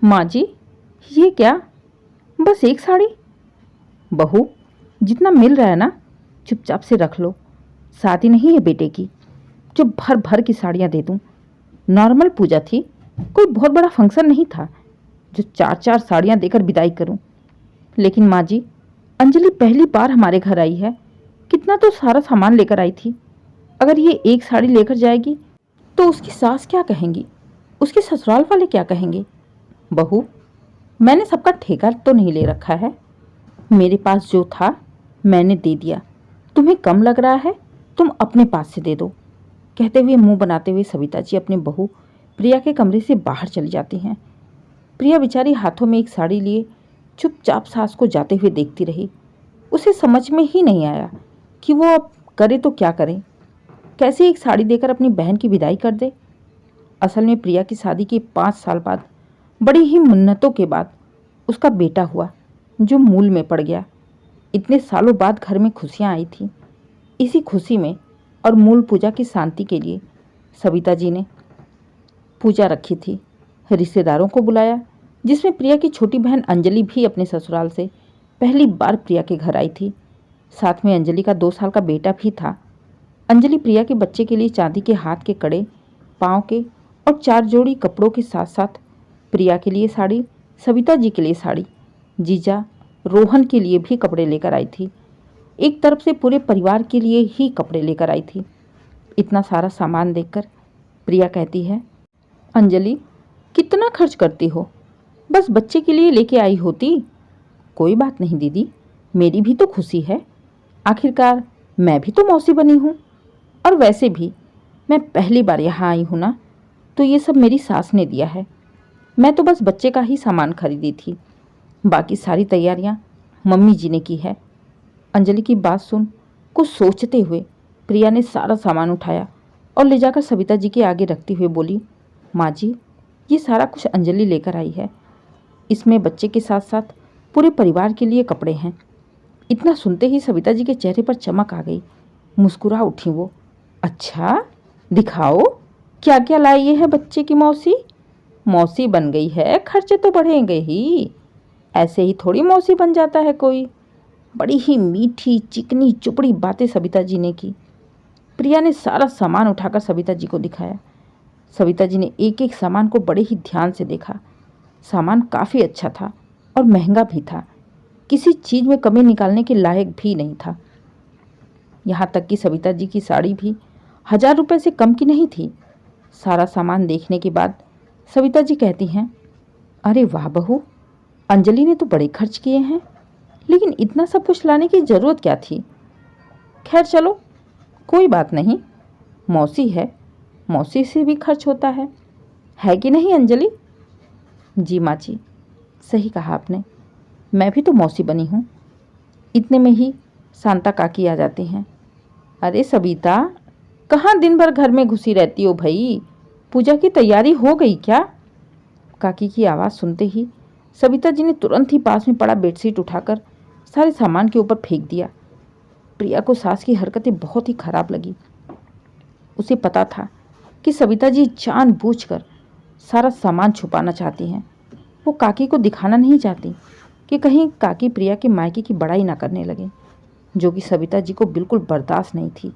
माँ जी, ये क्या? बस एक साड़ी? बहू, जितना मिल रहा है ना चुपचाप से रख लो। शादी नहीं है बेटे की जो भर भर की साड़ियाँ दे दूँ। नॉर्मल पूजा थी, कोई बहुत बड़ा फंक्शन नहीं था जो चार चार साड़ियाँ देकर विदाई करूँ। लेकिन माँ जी, अंजलि पहली बार हमारे घर आई है, कितना तो सारा सामान लेकर आई थी। अगर ये एक साड़ी लेकर जाएगी तो उसकी सास क्या कहेंगी, उसके ससुराल वाले क्या कहेंगे? बहू, मैंने सबका ठेका तो नहीं ले रखा है। मेरे पास जो था मैंने दे दिया। तुम्हें कम लग रहा है, तुम अपने पास से दे दो। कहते हुए मुंह बनाते हुए सविता जी अपनी बहू प्रिया के कमरे से बाहर चली जाती हैं। प्रिया बेचारी हाथों में एक साड़ी लिए चुपचाप सास को जाते हुए देखती रही। उसे समझ में ही नहीं आया कि वो अब करे तो क्या करे, कैसे एक साड़ी देकर अपनी बहन की विदाई कर दे। असल में प्रिया की शादी के 5 साल बाद, बड़ी ही मिन्नतों के बाद उसका बेटा हुआ जो मूल में पड़ गया। इतने सालों बाद घर में खुशियाँ आई थी। इसी खुशी में और मूल पूजा की शांति के लिए सविता जी ने पूजा रखी थी। रिश्तेदारों को बुलाया, जिसमें प्रिया की छोटी बहन अंजलि भी अपने ससुराल से पहली बार प्रिया के घर आई थी। साथ में अंजलि का 2 साल का बेटा भी था। अंजलि प्रिया के बच्चे के लिए चांदी के हाथ के कड़े, पाँव के और 4 जोड़ी कपड़ों के साथ साथ प्रिया के लिए साड़ी, सविता जी के लिए साड़ी, जीजा रोहन के लिए भी कपड़े लेकर आई थी। एक तरफ से पूरे परिवार के लिए ही कपड़े लेकर आई थी। इतना सारा सामान देखकर प्रिया कहती है, अंजलि कितना खर्च करती हो, बस बच्चे के लिए लेके आई होती। कोई बात नहीं दीदी, मेरी भी तो खुशी है। आखिरकार मैं भी तो मौसी बनी हूँ। और वैसे भी मैं पहली बार यहाँ आई हूँ ना, तो ये सब मेरी सास ने दिया है। मैं तो बस बच्चे का ही सामान खरीदी थी, बाकी सारी तैयारियाँ मम्मी जी ने की है। अंजलि की बात सुन कुछ सोचते हुए प्रिया ने सारा सामान उठाया और ले जाकर सविता जी के आगे रखते हुए बोली, माँ जी, ये सारा कुछ अंजलि लेकर आई है। इसमें बच्चे के साथ साथ पूरे परिवार के लिए कपड़े हैं। इतना सुनते ही सविता जी के चेहरे पर चमक आ गई। मुस्कुरा उठी वो। अच्छा, दिखाओ क्या क्या लाई है बच्चे की मौसी। मौसी बन गई है, खर्चे तो बढ़ेंगे ही। ऐसे ही थोड़ी मौसी बन जाता है कोई। बड़ी ही मीठी चिकनी चुपड़ी बातें सविता जी ने की। प्रिया ने सारा सामान उठाकर सविता जी को दिखाया। सविता जी ने एक एक सामान को बड़े ही ध्यान से देखा। सामान काफ़ी अच्छा था और महंगा भी था, किसी चीज़ में कमी निकालने के लायक भी नहीं था। यहाँ तक कि सविता जी की साड़ी भी 1000 रुपये से कम की नहीं थी। सारा सामान देखने के बाद सविता जी कहती हैं, अरे वाह बहू, अंजलि ने तो बड़े खर्च किए हैं, लेकिन इतना सब कुछ लाने की ज़रूरत क्या थी। खैर चलो, कोई बात नहीं, मौसी है, मौसी से भी खर्च होता है कि नहीं अंजलि? जी माँ जी, सही कहा आपने, मैं भी तो मौसी बनी हूँ। इतने में ही शांता काकी आ जाती हैं। अरे सविता, कहाँ दिन भर घर में घुसी रहती हो भाई, पूजा की तैयारी हो गई क्या? काकी की आवाज़ सुनते ही सविता जी ने तुरंत ही पास में पड़ा बेडशीट उठाकर सारे सामान के ऊपर फेंक दिया। प्रिया को सास की हरकतें बहुत ही खराब लगी। उसे पता था कि सविता जी जानबूझकर सारा सामान छुपाना चाहती हैं। वो काकी को दिखाना नहीं चाहती कि कहीं काकी प्रिया के मायके की बड़ाई ना करने लगे, जो कि सविता जी को बिल्कुल बर्दाश्त नहीं थी।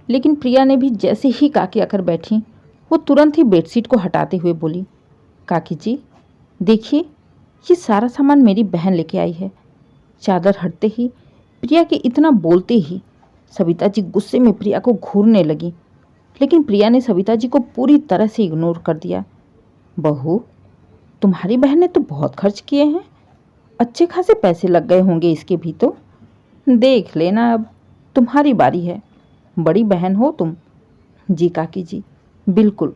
लेकिन प्रिया ने भी जैसे ही काकी आकर बैठी, वो तुरंत ही बेडशीट को हटाते हुए बोली, काकी जी देखिए, ये सारा सामान मेरी बहन लेके आई है। चादर हटते ही प्रिया के इतना बोलते ही सविता जी गुस्से में प्रिया को घूरने लगी, लेकिन प्रिया ने सविता जी को पूरी तरह से इग्नोर कर दिया। बहू, तुम्हारी बहन ने तो बहुत खर्च किए हैं, अच्छे खासे पैसे लग गए होंगे इसके भी तो। देख लेना, अब तुम्हारी बारी है, बड़ी बहन हो तुम। जी काकी जी, बिल्कुल,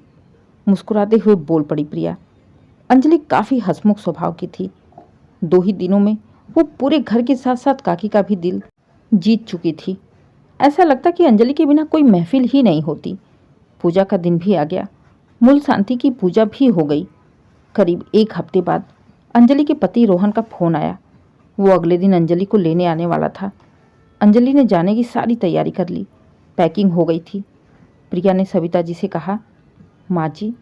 मुस्कुराते हुए बोल पड़ी प्रिया। अंजलि काफ़ी हंसमुख स्वभाव की थी। 2 ही दिनों में वो पूरे घर के साथ साथ काकी का भी दिल जीत चुकी थी। ऐसा लगता कि अंजलि के बिना कोई महफिल ही नहीं होती। पूजा का दिन भी आ गया। मूल शांति की पूजा भी हो गई। करीब 1 हफ्ते बाद अंजलि के पति रोहन का फ़ोन आया। वो अगले दिन अंजलि को लेने आने वाला था। अंजलि ने जाने की सारी तैयारी कर ली, पैकिंग हो गई थी। प्रिया ने सविता जी से कहा, माँ जी,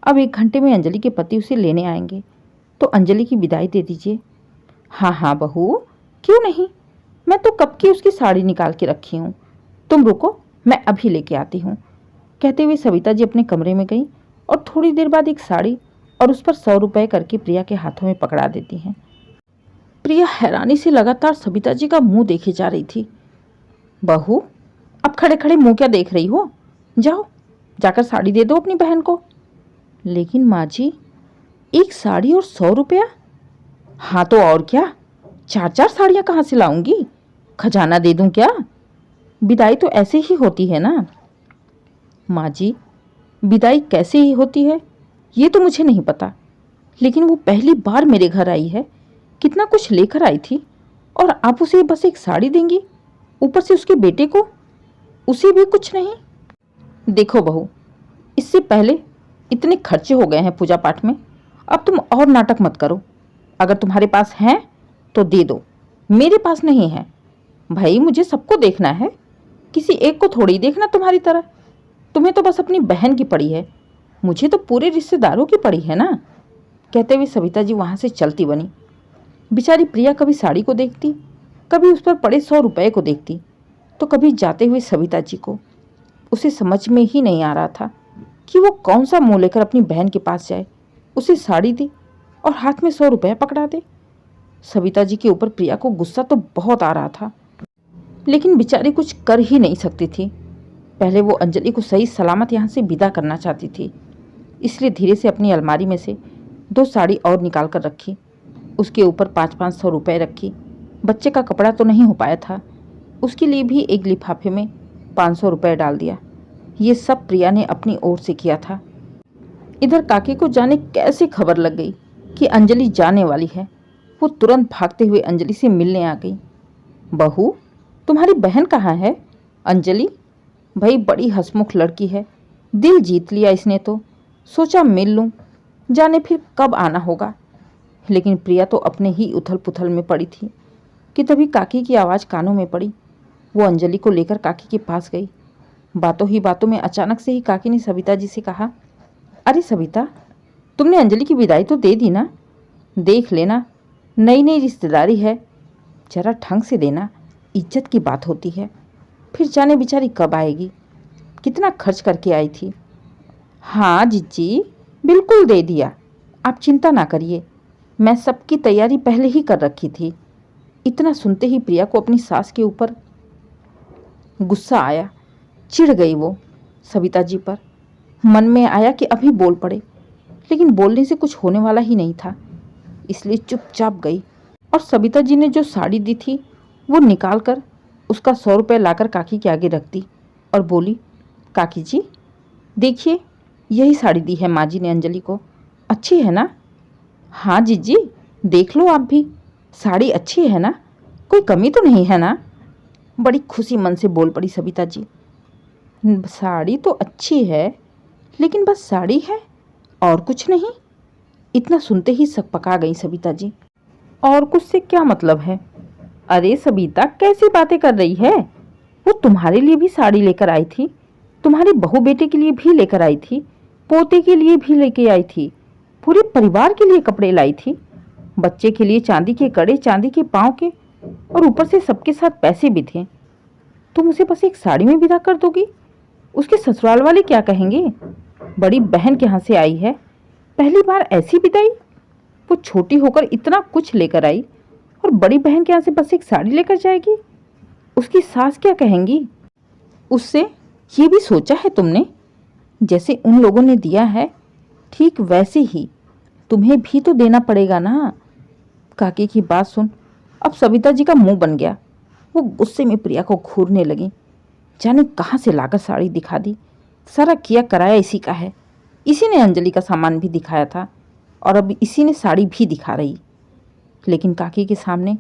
अब 1 घंटे में अंजलि के पति उसे लेने आएंगे। तो अंजलि की विदाई दे दीजिए। हाँ हाँ बहू, क्यों नहीं, मैं तो कब की उसकी साड़ी निकाल के रखी हूँ। तुम रुको, मैं अभी लेके आती हूँ। कहते हुए सविता जी अपने कमरे में गई और थोड़ी देर बाद एक साड़ी और उस पर 100 रुपये करके प्रिया के हाथों में पकड़ा देती हैं। प्रिया हैरानी से लगातार सविता जी का मुंह देखे जा रही थी। बहू, अब खड़े खड़े मुंह क्या देख रही हो? जाओ, जाकर साड़ी दे दो अपनी बहन को। लेकिन माँ जी, एक साड़ी और 100 रुपया? हाँ तो और क्या, 4-4 साड़ियाँ कहाँ से लाऊंगी? खजाना दे दूं क्या? विदाई तो ऐसे ही होती है ना। माँ जी, विदाई कैसे ही होती है ये तो मुझे नहीं पता, लेकिन वो पहली बार मेरे घर आई है, कितना कुछ लेकर आई थी, और आप उसे बस एक साड़ी देंगी, ऊपर से उसके बेटे को उसे भी कुछ नहीं। देखो बहू, इससे पहले इतने खर्चे हो गए हैं पूजा पाठ में, अब तुम और नाटक मत करो। अगर तुम्हारे पास हैं तो दे दो, मेरे पास नहीं है। भाई मुझे सबको देखना है, किसी एक को थोड़ी देखना तुम्हारी तरह। तुम्हें तो बस अपनी बहन की पड़ी है, मुझे तो पूरे रिश्तेदारों की पड़ी है ना। कहते हुए सविता जी वहाँ से चलती बनी। बेचारी प्रिया कभी साड़ी को देखती, कभी उस पर पड़े 100 रुपये को देखती, तो कभी जाते हुए सविता जी को। उसे समझ में ही नहीं आ रहा था कि वो कौन सा मुंह लेकर अपनी बहन के पास जाए, उसे साड़ी दे और हाथ में 100 रुपये पकड़ा दे। सविता जी के ऊपर प्रिया को गुस्सा तो बहुत आ रहा था, लेकिन बेचारी कुछ कर ही नहीं सकती थी। पहले वो अंजलि को सही सलामत यहाँ से विदा करना चाहती थी, इसलिए धीरे से अपनी अलमारी में से 2 साड़ी और निकाल कर रखी। उसके ऊपर 500-500 रुपये रखी। बच्चे का कपड़ा तो नहीं हो पाया था, उसके लिए भी एक लिफाफे में 500 रुपये डाल दिया। ये सब प्रिया ने अपनी ओर से किया था। इधर काकी को जाने कैसे खबर लग गई कि अंजलि जाने वाली है। वो तुरंत भागते हुए अंजलि से मिलने आ गई। बहू, तुम्हारी बहन कहाँ है? अंजलि भाई बड़ी हंसमुख लड़की है, दिल जीत लिया इसने तो। सोचा मिल लूँ, जाने फिर कब आना होगा। लेकिन प्रिया तो अपने ही उथल पुथल में पड़ी थी कि तभी काकी की आवाज़ कानों में पड़ी। वो अंजलि को लेकर काकी के पास गई। बातों ही बातों में अचानक से ही काकी ने सविता जी से कहा, अरे सविता, तुमने अंजलि की विदाई तो दे दी ना? देख लेना, नई नई रिश्तेदारी है, जरा ढंग से देना, इज्जत की बात होती है। फिर जाने बेचारी कब आएगी, कितना खर्च करके आई थी। हाँ जीजी, बिल्कुल दे दिया, आप चिंता ना करिए, मैं सबकी तैयारी पहले ही कर रखी थी। इतना सुनते ही प्रिया को अपनी सास के ऊपर गुस्सा आया। चिढ़ गई वो सविता जी पर। मन में आया कि अभी बोल पड़े, लेकिन बोलने से कुछ होने वाला ही नहीं था, इसलिए चुपचाप गई और सविता जी ने जो साड़ी दी थी वो निकाल कर उसका 100 रुपये लाकर काकी के आगे रख दी और बोली, काकी जी देखिए, यही साड़ी दी है माँ जी ने अंजलि को, अच्छी है ना? हाँ जीजी, देख लो आप भी, साड़ी अच्छी है ना, कोई कमी तो नहीं है ना? बड़ी खुशी मन से बोल पड़ी सविता जी। साड़ी तो अच्छी है, लेकिन बस साड़ी है और कुछ नहीं। इतना सुनते ही सकपका गई सविता जी। और कुछ से क्या मतलब है? अरे सविता, कैसी बातें कर रही है? वो तुम्हारे लिए भी साड़ी लेकर आई थी, तुम्हारे बहू बेटे के लिए भी लेकर आई थी, पोते के लिए भी लेके आई थी, पूरे परिवार के लिए कपड़े लाई थी, बच्चे के लिए चांदी के कड़े, चांदी के पाँव के, और ऊपर से सबके साथ पैसे भी थे। तुम उसे बस एक साड़ी में विदा कर दोगी? उसके ससुराल वाले क्या कहेंगे? बड़ी बहन के यहाँ से आई है, पहली बार ऐसी विदाई। वो छोटी होकर इतना कुछ लेकर आई और बड़ी बहन के यहाँ से बस एक साड़ी लेकर जाएगी। उसकी सास क्या कहेंगी? उससे ये भी सोचा है तुमने? जैसे उन लोगों ने दिया है, ठीक वैसे ही तुम्हें भी तो देना पड़ेगा ना। काकी की बात सुन अब सविता जी का मुंह बन गया। वो गुस्से में प्रिया को घूरने लगी। जाने कहाँ से लाकर साड़ी दिखा दी, सारा किया कराया इसी का है। इसी ने अंजलि का सामान भी दिखाया था और अब इसी ने साड़ी भी दिखा रही। लेकिन काकी के सामने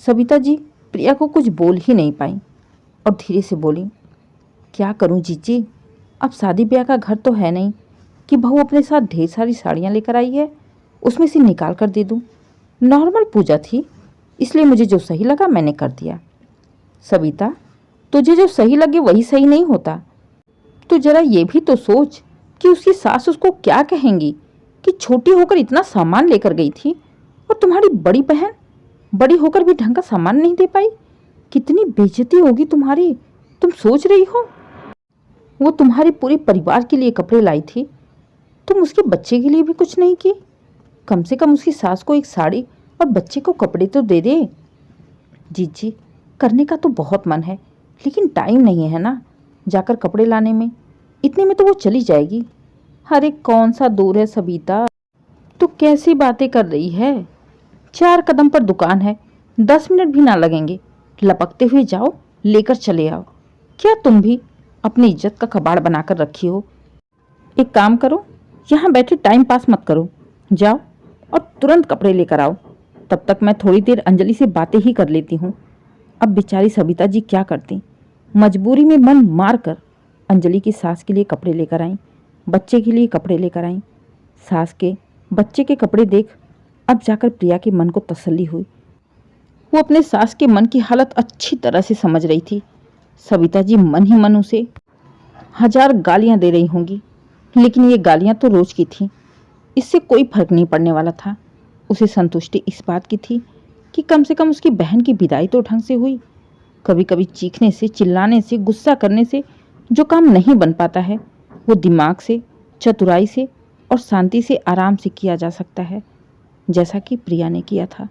सविता जी प्रिया को कुछ बोल ही नहीं पाई और धीरे से बोली, क्या करूं जीजी, अब शादी ब्याह का घर तो है नहीं कि बहू अपने साथ ढेर सारी साड़ियाँ लेकर आई है, उसमें से निकाल कर दे दूं। नॉर्मल पूजा थी, इसलिए मुझे जो सही लगा मैंने कर दिया। सविता, तुझे जो सही लगे वही सही नहीं होता। तो जरा ये भी तो सोच कि उसकी सास उसको क्या कहेंगी कि छोटी होकर इतना सामान लेकर गई थी और तुम्हारी बड़ी बहन बड़ी होकर भी ढंग का सामान नहीं दे पाई। कितनी बेइज्जती होगी तुम्हारी, तुम सोच रही हो? वो तुम्हारे पूरे परिवार के लिए कपड़े लाई थी, तुम उसके बच्चे के लिए भी कुछ नहीं की? कम से कम उसकी सास को एक साड़ी और बच्चे को कपड़े तो दे दे। जीजी, करने का तो बहुत मन है, लेकिन टाइम नहीं है ना जाकर कपड़े लाने में। इतने में तो वो चली जाएगी। अरे कौन सा दूर है सबिता, तो कैसी बातें कर रही है? 4 कदम पर दुकान है, 10 मिनट भी ना लगेंगे। लपकते हुए जाओ, लेकर चले आओ। क्या तुम भी अपनी इज्जत का कबाड़ बनाकर रखी हो? एक काम करो, यहाँ बैठे टाइम पास मत करो, जाओ और तुरंत कपड़े लेकर आओ। तब तक मैं थोड़ी देर अंजलि से बातें ही कर लेती हूँ। अब बेचारी सबिता जी क्या करती, मजबूरी में मन मार कर अंजलि की सास के लिए कपड़े लेकर आईं, बच्चे के लिए कपड़े लेकर आईं। सास के बच्चे के कपड़े देख अब जाकर प्रिया के मन को तसल्ली हुई। वो अपने सास के मन की हालत अच्छी तरह से समझ रही थी। सबिता जी मन ही मन उसे 1000 गालियां दे रही होंगी, लेकिन ये गालियां तो रोज की थी, इससे कोई फर्क नहीं पड़ने वाला था। उसे संतुष्टि इस बात की थी कि कम से कम उसकी बहन की विदाई तो ढंग से हुई। कभी कभी चीखने से, चिल्लाने से, गुस्सा करने से जो काम नहीं बन पाता है, वो दिमाग से, चतुराई से और शांति से आराम से किया जा सकता है, जैसा कि प्रिया ने किया था।